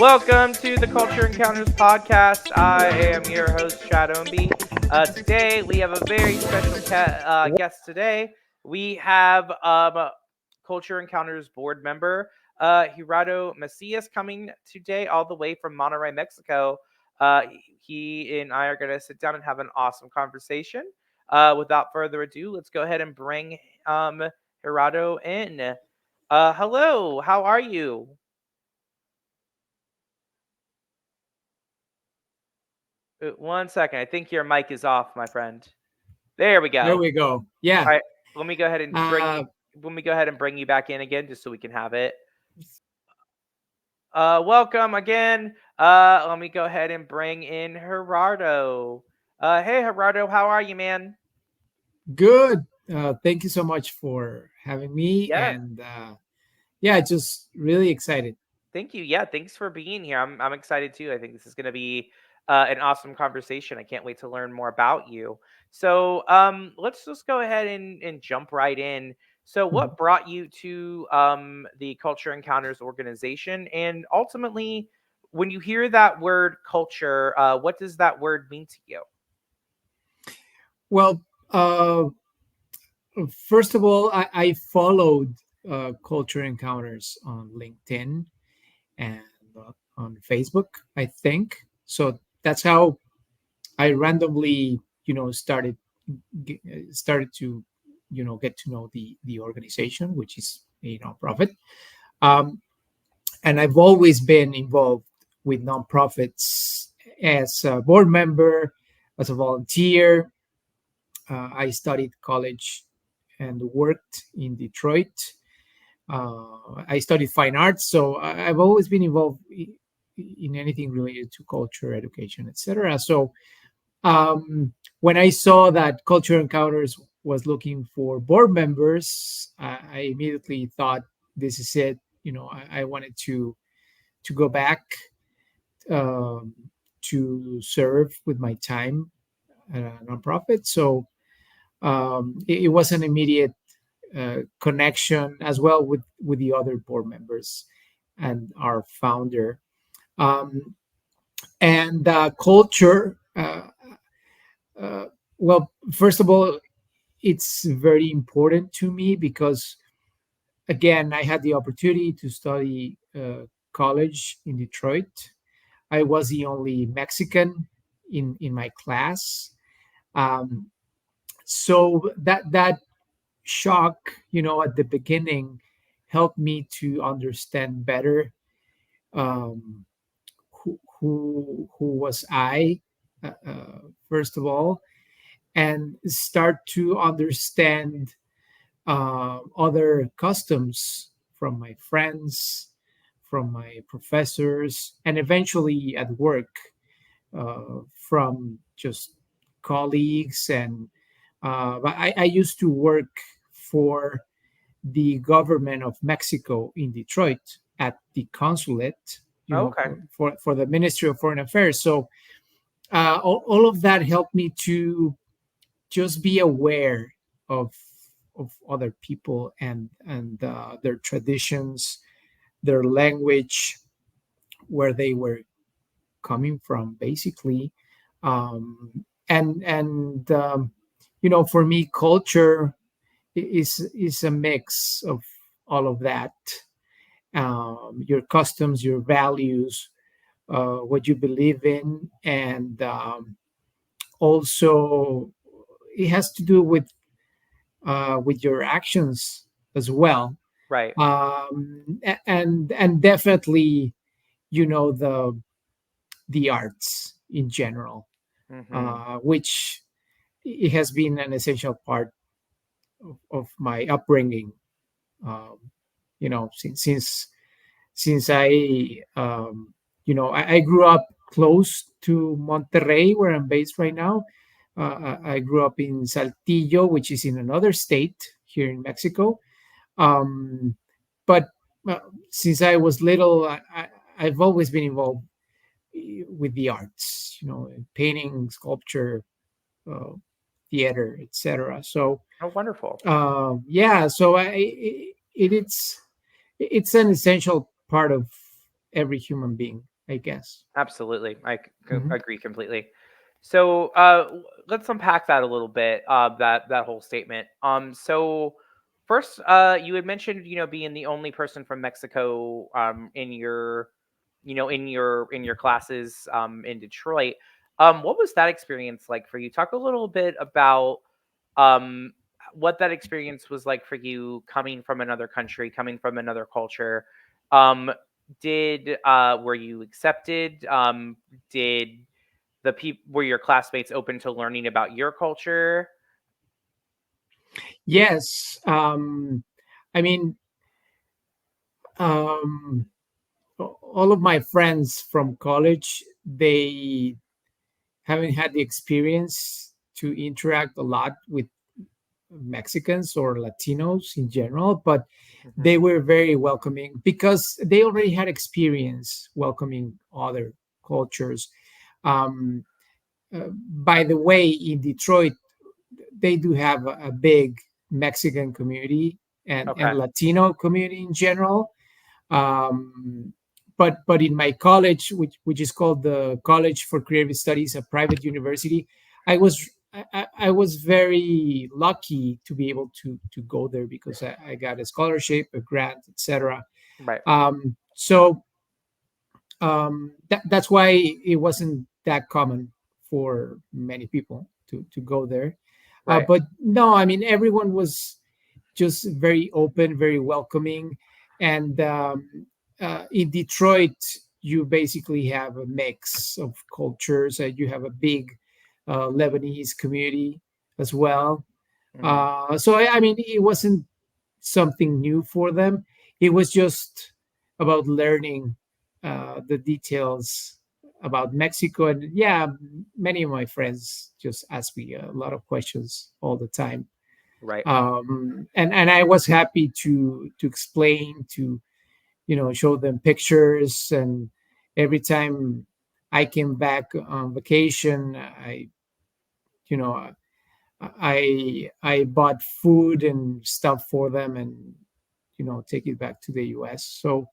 Welcome to the Culture Encounters podcast. I am your host, Chad Ownby. Today, we have a very special guest today. We have Culture Encounters board member, Gerardo Macias, coming today all the way from Monterrey, Mexico. Uh, he and I are going to sit down and have an awesome conversation. Without further ado, let's go ahead and bring Gerardo in. Hello, how are you? One second. I think your mic is off, my friend. There we There go. we go. Yeah. All right. Let me go ahead and bring Uh, you. Let me go ahead and bring you back in again, just so we can have it. Welcome again. Let me go ahead and bring in Gerardo. Hey Gerardo, how are you, man? Good. Thank you so much for having me. Yeah. And yeah, just really excited. Thank you. Yeah, thanks for being here. I'm excited too. I think this is going to be an awesome conversation. I can't wait to learn more about you. So, let's just go ahead and jump right in. So, Mhm. what brought you to the Culture Encounters organization, and ultimately, when you hear that word culture, what does that word mean to you? Well, first of all, I followed Culture Encounters on LinkedIn and on Facebook, I think. So that's how I randomly, started started to, get to know the organization, which is a nonprofit. Um, and I've always been involved with nonprofits as a board member, as a volunteer. I studied college and worked in Detroit. I studied fine arts, so I've always been involved in anything related to culture, education, etc. So when I saw that Culture Encounters was looking for board members, I immediately thought, "This is it." I wanted to go back um, to serve with my time at a nonprofit. So it was an immediate connection as well with the other board members and our founder. Um, and culture, uh, well, first of all, it's very important to me because, again, I had the opportunity to study college in Detroit. I was the only Mexican in my class. Um, so that shock, at the beginning, helped me to understand better um, who was I, first of all, and start to understand other customs from my friends, from my professors, and eventually at work from just colleagues. And but I used to work for the government of Mexico in Detroit at the consulate, Okay. for the Ministry of Foreign Affairs. So all of that helped me to just be aware of other people and their traditions, their language, where they were coming from, basically. And for me, culture is a mix of all of that. Your customs, your values, what you believe in, and also it has to do with your actions as well. Right. And definitely, the arts in general, Mm-hmm. which it has been an essential part of my upbringing. Um, since I grew up close to Monterrey, where I'm based right now. I grew up in Saltillo, which is in another state here in Mexico. Um, but uh, since I was little, I've always been involved with the arts, painting, sculpture, uh, theater, etc. So Oh, wonderful. yeah, so it's an essential part of every human being. I guess. Absolutely. Mhm. Agree completely. So let's unpack that a little bit. That whole statement. So first, you had mentioned, being the only person from Mexico in your, in your classes in Detroit. What was that experience like for you? Talk a little bit about um what that experience was like for you, coming from another country, coming from another culture. Um, did Were you accepted? Did the people Were your classmates open to learning about your culture? Yes. I mean, um, all of my friends from college, they haven't had the experience to interact a lot with Mexicans or Latinos in general, but Hmm. they were very welcoming because they already had experience welcoming other cultures. Um, by the way, in Detroit, they do have a big Mexican community and Okay. Latino community in general. Um, but in my college, which is called the College for Creative Studies, a private university, I was I was very lucky to be able to go there because I got a scholarship, a grant, etc. Right. So that's why it wasn't that common for many people to go there. Right. But no, I mean everyone was just very open, very welcoming. And in Detroit, you basically have a mix of cultures. You have a big Lebanese community as well. Hmm. So I mean, it wasn't something new for them. It was just about learning the details about Mexico. And yeah, many of my friends just ask me a lot of questions all the time, Right. and I was happy to explain, to show them pictures. And every time I came back on vacation, you know I bought food and stuff for them, and take it back to the US. So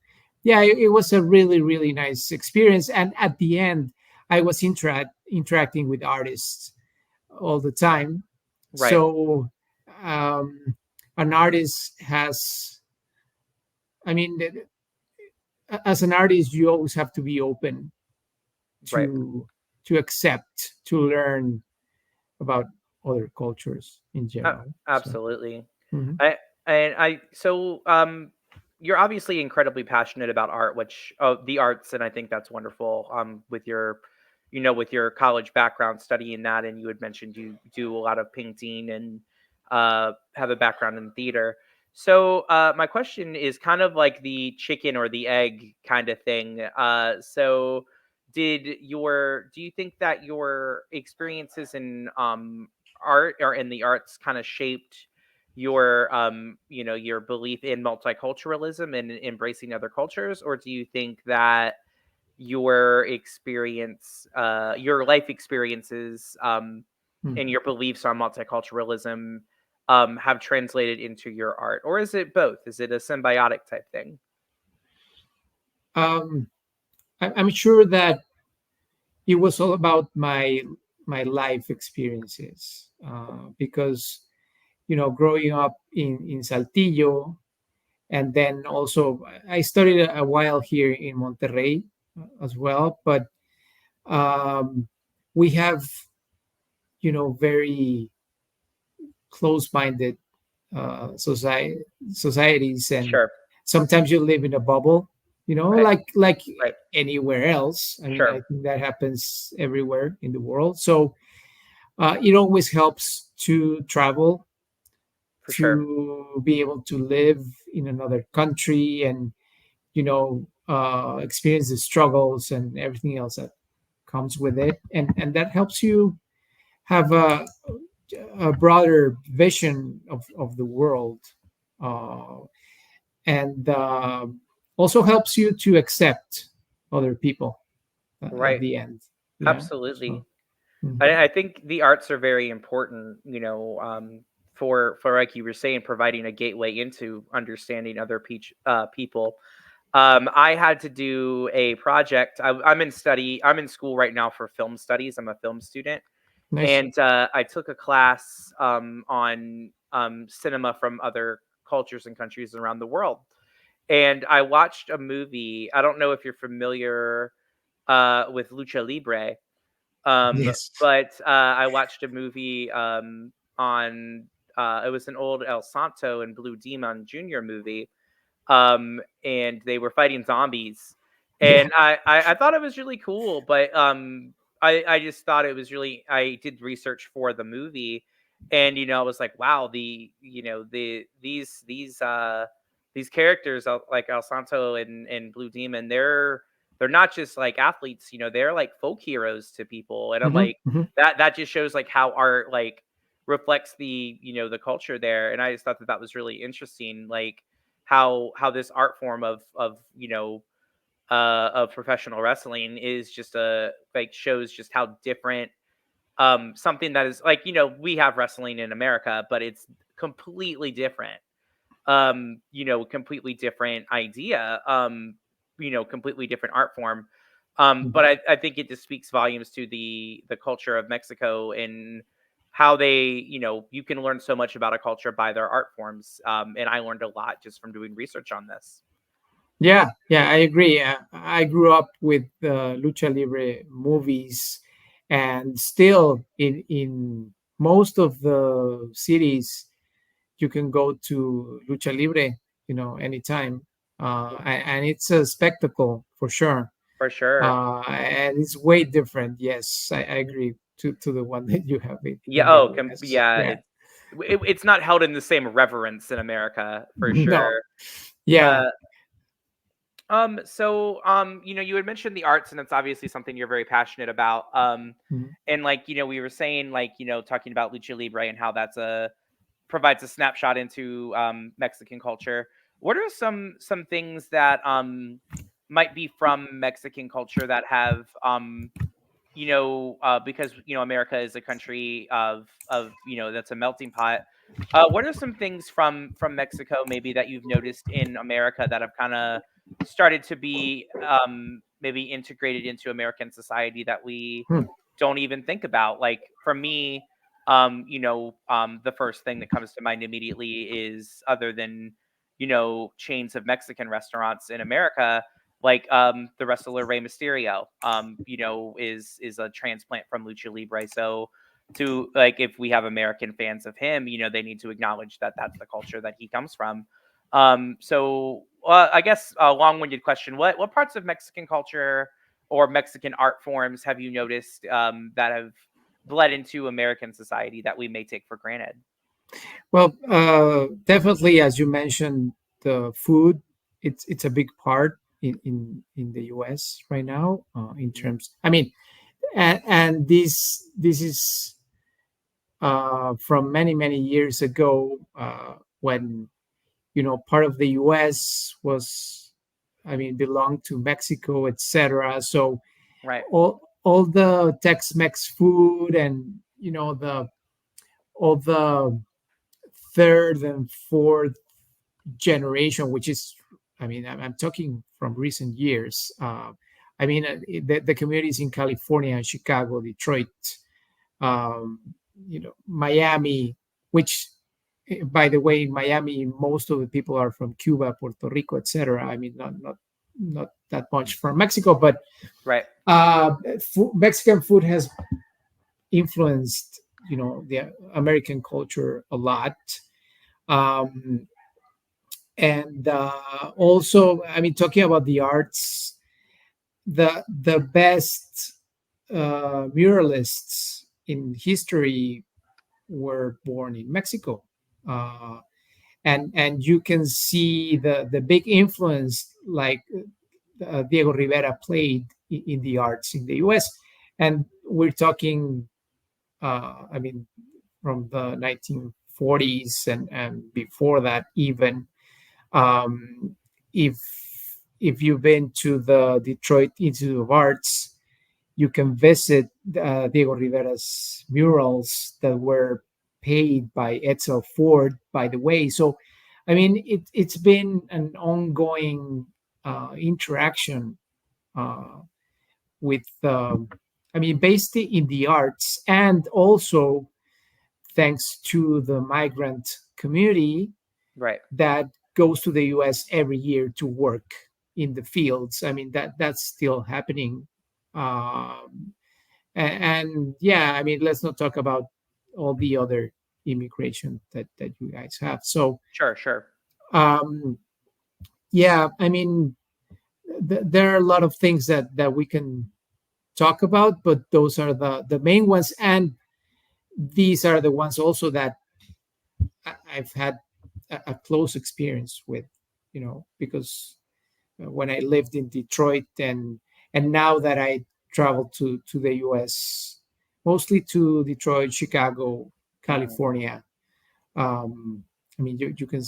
yeah, it was a really really nice experience. And at the end, I was interacting with artists all the time. Right. So um, an artist has, I mean, as an artist, you always have to be open Right. to accept, to learn about other cultures in general. So Absolutely. mhm. I and I so You're obviously incredibly passionate about art, which the arts, and I think that's wonderful. With your, with your college background studying that, and you had mentioned you do a lot of painting and have a background in theater. So my question is kind of like the chicken or the egg kind of thing. Do you think that your experiences in art or in the arts kind of shaped your your belief in multiculturalism and embracing other cultures, or do you think that your life experiences Mm. and your beliefs on multiculturalism have translated into your art, or is it both? Is it a symbiotic type thing? um, I'm sure that it was all about my life experiences, because growing up in Saltillo, and then also I studied a while here in Monterrey as well. But um, we have very close-minded societies, and Sure. sometimes you live in a bubble, Right. like Right. anywhere else. I mean, I Sure. think that happens everywhere in the world. So it always helps to travel, For sure. to be able to live in another country, and experience the struggles and everything else that comes with it. And that helps you have a broader vision of the world, uh, and also helps you to accept other people at Right. the end. Yeah. So Absolutely. mhm. I think the arts are very important, for like you were saying, providing a gateway into understanding other people. I had to do a project. I'm in school right now for film studies. I'm a film student, Nice. and I took a class on cinema from other cultures and countries around the world. And I watched a movie. I don't know if you're familiar with Lucha Libre, Yes. but I watched a movie on. It was an old El Santo and Blue Demon Junior movie, and they were fighting zombies, Yeah. and I thought it was really cool, but I just thought it was really. I did research for the movie, and I was like, wow, these characters like El Santo and Blue Demon, they're not just like athletes, they're like folk heroes to people, and I'm Hmm. like that just shows like how art like reflects the culture there, and I just thought that that was really interesting, like how this art form of professional wrestling is just a like shows just how different something that is like we have wrestling in America, but it's completely different, completely different idea, completely different art form, but I think it just speaks volumes to the culture of Mexico and how they you can learn so much about a culture by their art forms, and I learned a lot just from doing research on this. Yeah, yeah, I agree. I grew up with lucha libre movies, and still in most of the cities, you can go to lucha libre, anytime, and it's a spectacle for sure. For sure. And it's way different. Yes, I agree to the one that you have Yeah. in the Oh, U.S. yeah. Yeah. It's not held in the same reverence in America for No. sure. Yeah. Uh, so, you had mentioned the arts, and it's obviously something you're very passionate about. Mhm. And like, we were saying, like, talking about lucha libre and how that's a provides a snapshot into Mexican culture. What are some things that might be from Mexican culture that have because America is a country of that's a melting pot. What are some things from Mexico maybe that you've noticed in America that have kind of started to be maybe integrated into American society that we Hmm. don't even think about? Like for me, the first thing that comes to mind immediately is other than chains of Mexican restaurants in America, like the wrestler Rey Mysterio, is a transplant from Lucha Libre. So to like if we have American fans of him, they need to acknowledge that that's the culture that he comes from. So I guess a long-winded question: what parts of Mexican culture or Mexican art forms have you noticed that have bled into American society that we may take for granted? Well, definitely, as you mentioned, the food, it's a big part in the U.S. right now, in Mhm. terms. I mean, and this is from many years ago, when part of the U.S. was, I mean, belonged to Mexico, etc. So Right, all the Tex-Mex food, and the all the third and fourth generation, which is, I mean, I'm talking from recent years. I mean, the communities in California and Chicago, Detroit, um, Miami, which, by the way, in Miami, most of the people are from Cuba, Puerto Rico, etc. I mean, not that much from Mexico, but right, Mexican food has influenced, the American culture a lot. Um, and also, I mean, talking about the arts, the best muralists in history were born in Mexico, uh, and you can see the big influence, like Diego Rivera played in the arts in the U.S. And we're talking, I mean, from the 1940s and before that even. Um, if you've been to the Detroit Institute of Arts, you can visit Diego Rivera's murals that were paid by Edsel Ford, by the way. So, I mean, it's been an ongoing interaction uh, with, I mean, based in the arts, and also thanks to the migrant community Right. that goes to the US every year to work in the fields. I mean, that's still happening. Um, and yeah, I mean, let's not talk about all the other immigration that you guys have. So Sure, sure. um, yeah, I mean, there are a lot of things that we can talk about, but those are the main ones, and these are the ones also that I've had a close experience with, because when I lived in Detroit, and now that I travel to the US, mostly to Detroit, Chicago, Mhm. California. I mean, you can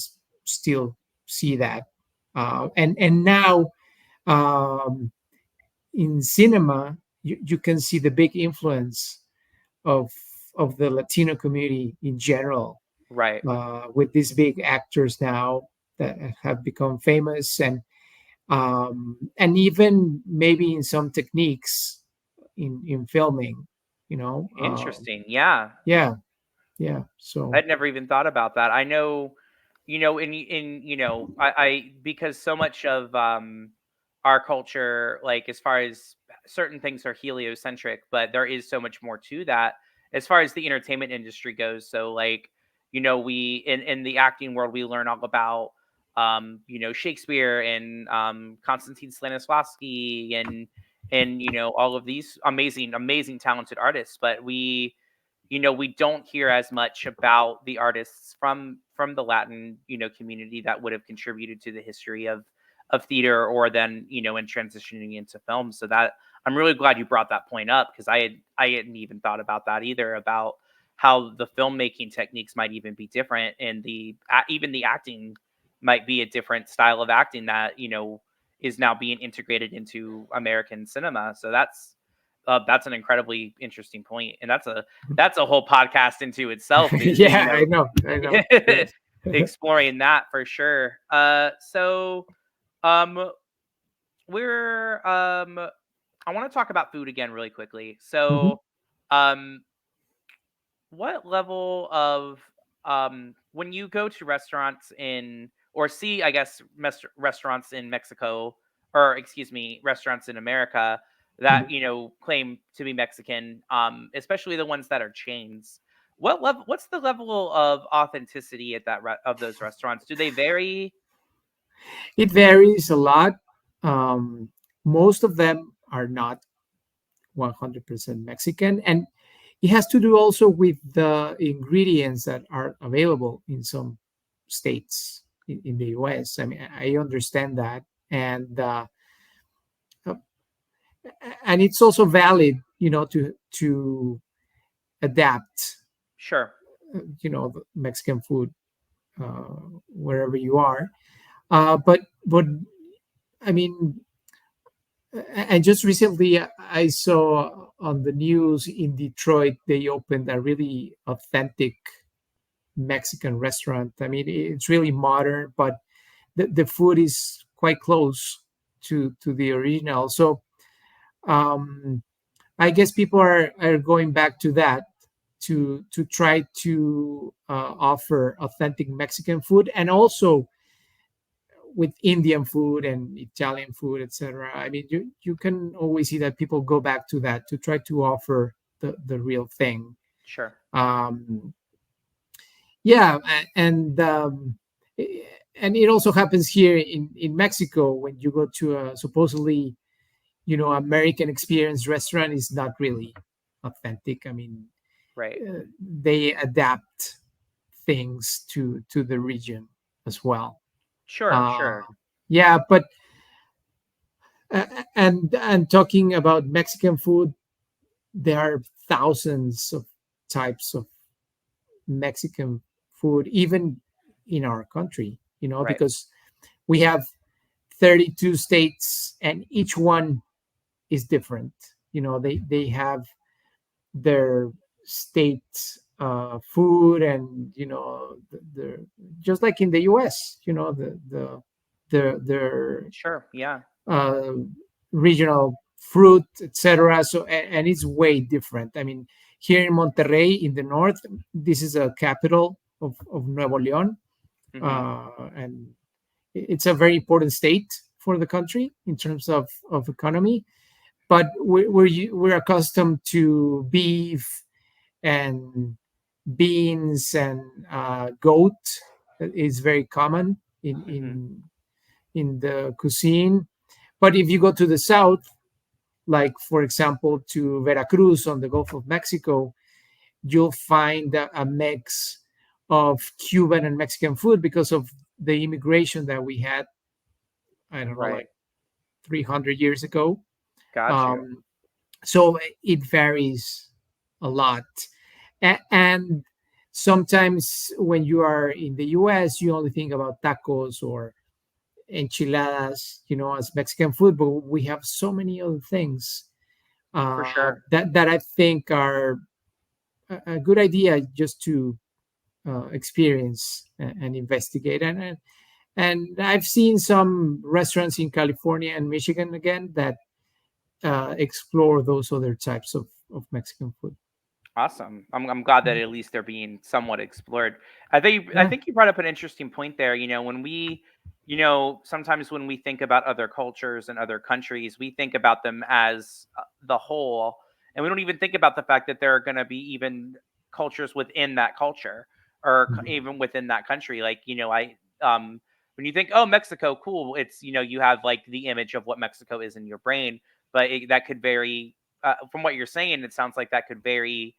still see that, and now, um, in cinema, you can see the big influence of of the Latino community in general, Right. with these big actors now that have become famous, and even maybe in some techniques in filming, you know. Interesting. Yeah. Yeah, yeah. So I'd never even thought about that. I know, I because so much of our culture, like as far as certain things are heliocentric, but there is so much more to that as far as the entertainment industry goes. So like, we in the acting world, we learn all about Shakespeare and Konstantin Stanislavski and all of these amazing, amazing talented artists, but we don't hear as much about the artists from the Latin, community that would have contributed to the history of theater or then, in transitioning into film. So that I'm really glad you brought that point up because I hadn't even thought about that either about how the filmmaking techniques might even be different and even the acting might be a different style of acting that, is now being integrated into American cinema. So that's an incredibly interesting point, and that's a whole podcast into itself. yeah, I know. Yes. Exploring that for sure. So um, we're I want to talk about food again really quickly. Mhm. So, um, what level of when you go to restaurants in or see, I guess, restaurants in Mexico or excuse me, restaurants in America that Mhm. claim to be Mexican, especially the ones that are chains. What's the level of authenticity at of those restaurants? Do they vary? It varies a lot. Um, Most of them are not 100% Mexican, and it has to do also with the ingredients that are available in some states in the US. I mean, I understand that, and uh, and it's also valid, to adapt, Sure. the Mexican food wherever you are. But I mean, and just recently I saw on the news in Detroit they opened a really authentic Mexican restaurant. I mean, it's really modern, but the food is quite close to the original. So um, I guess people are going back to that to try to offer authentic Mexican food, and also with Indian food and Italian food, etc. I mean, you can always see that people go back to that to try to offer the real thing. Sure. Um, yeah, and it also happens here in Mexico when you go to a supposedly American experience restaurant is not really authentic. I mean, Right. they adapt things to the region as well. Sure. Uh, Sure. yeah, but and talking about Mexican food, there are thousands of types of Mexican food, even in our country. Right. Because we have 32 states, and each one is different. They have their state food, and the just like in the US, the their Sure. Yeah. uh, regional fruit, etc. So and it's way different. I mean, here in Monterrey in the north, this is a capital of Nuevo León, Hmm. and it's a very important state for the country in terms of economy. But we're accustomed to beef and beans and goat is very common Hmm. in the cuisine. But if you go to the south, like for example to Veracruz on the Gulf of Mexico, you'll find a mix of Cuban and Mexican food because of the immigration that we had. I don't know, Right. like 300 years ago. Got you. Um, so it varies a lot. And sometimes when you are in the US, you only think about tacos or enchiladas, as Mexican food, but we have so many other things For sure. that I think are a good idea just to experience and investigate. And I've seen some restaurants in California and Michigan again that explore those other types of Mexican food. Awesome. I'm glad that at least they're being somewhat explored. I Yeah. think you brought up an interesting point there. When we, sometimes when we think about other cultures and other countries, we think about them as the whole, and we don't even think about the fact that there are going to be even cultures within that culture, or Mhm. even within that country. Like, when you think, oh, Mexico, cool. It's, you have like the image of what Mexico is in your brain, but that could vary. From what you're saying, it sounds like that could vary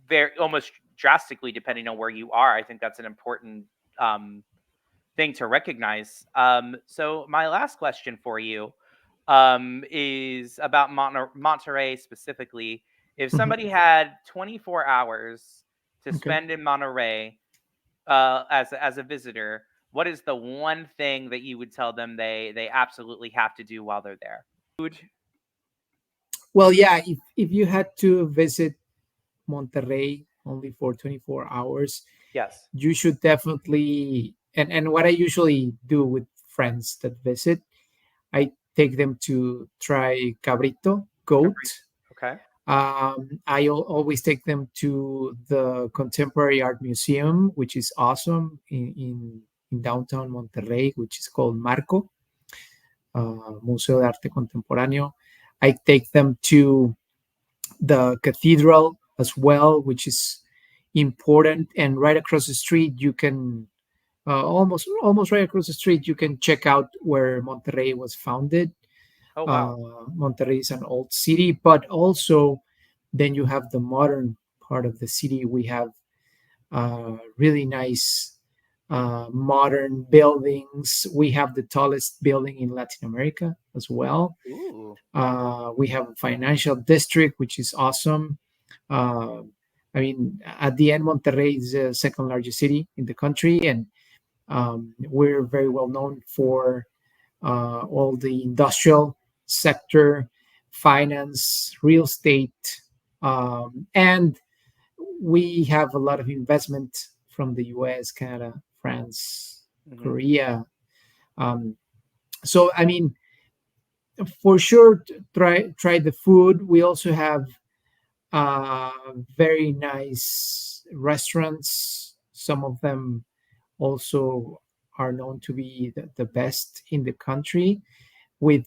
very almost drastically depending on where you are. I think that's an important um, thing to recognize. So my last question for you is about Monterey specifically. If Mhm. somebody had 24 hours to Okay. spend in Monterey as a visitor, what is the one thing that you would tell them they absolutely have to do while they're there? Food. Well, yeah, if you had to visit Monterrey only for 24 hours, Yes. you should definitely, and what I usually do with friends that visit, I take them to try cabrito, goat. Okay. Always take them to the Contemporary Art Museum, which is awesome in downtown Monterrey, which is called Marco, Museo de Arte Contemporáneo. I take them to the cathedral as well, which is important. And right across the street, you can almost right across the street, you can check out where Monterrey was founded. Oh wow. Monterrey is an old city, but also then you have the modern part of the city. We have really nice modern buildings. We have the tallest building in Latin America as well. Ooh. We have a financial district, which is awesome. Uh, I mean, at the end, Monterrey is the second largest city in the country, and we're very well known for all the industrial sector, finance, real estate, and we have a lot of investment from the US, Canada, France, Hmm. Korea. Um, so, I mean, for sure, try the food. We also have uh, very nice restaurants. Some of them also are known to be the best in the country with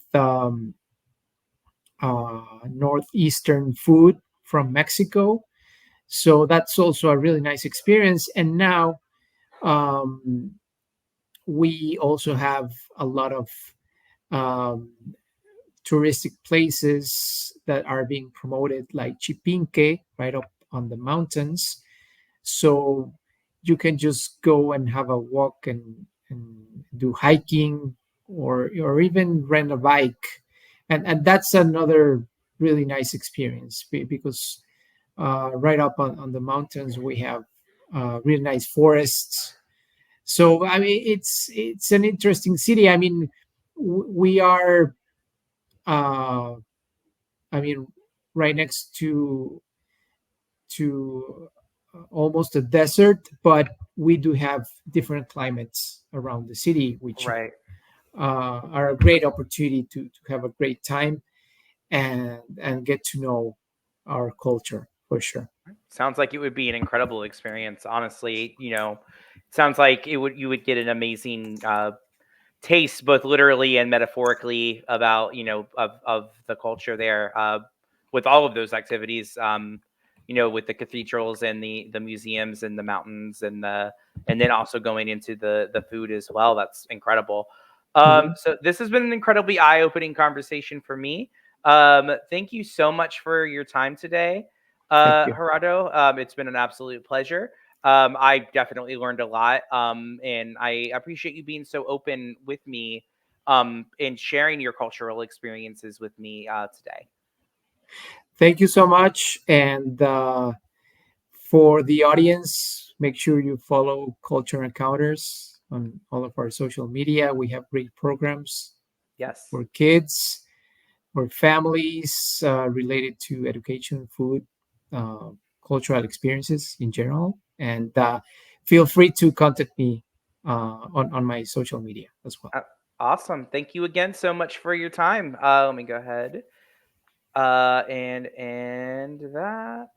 northeastern food from Mexico. So that's also a really nice experience. And now um, we also have a lot of um, touristic places that are being promoted, like Chipinque, right up on the mountains. So you can just go and have a walk and do hiking or even rent a bike. And that's another really nice experience because right up on the mountains we have really nice forests. So I mean it's an interesting city. I mean we are uh, I mean right next to almost a desert, but we do have different climates around the city, which Right. are a great opportunity to have a great time and get to know our culture for sure. Sounds like it would be an incredible experience. Honestly, sounds like you would get an amazing taste, both literally and metaphorically, about of the culture there. With all of those activities, with the cathedrals and the museums and the mountains and then also going into the food as well. That's incredible. Mhm. So this has been an incredibly eye opening conversation for me. Thank you so much for your time today, Thank you. Gerardo. It's been an absolute pleasure. I definitely learned a lot, and I appreciate you being so open with me, and sharing your cultural experiences with me today. Thank you so much. And for the audience, make sure you follow Culture Encounters on all of our social media. We have great programs Yes. for kids, for families related to education, food, uh, cultural experiences in general. And feel free to contact me on my social media as well. Uh, awesome. Thank you again so much for your time. Let me go ahead and that.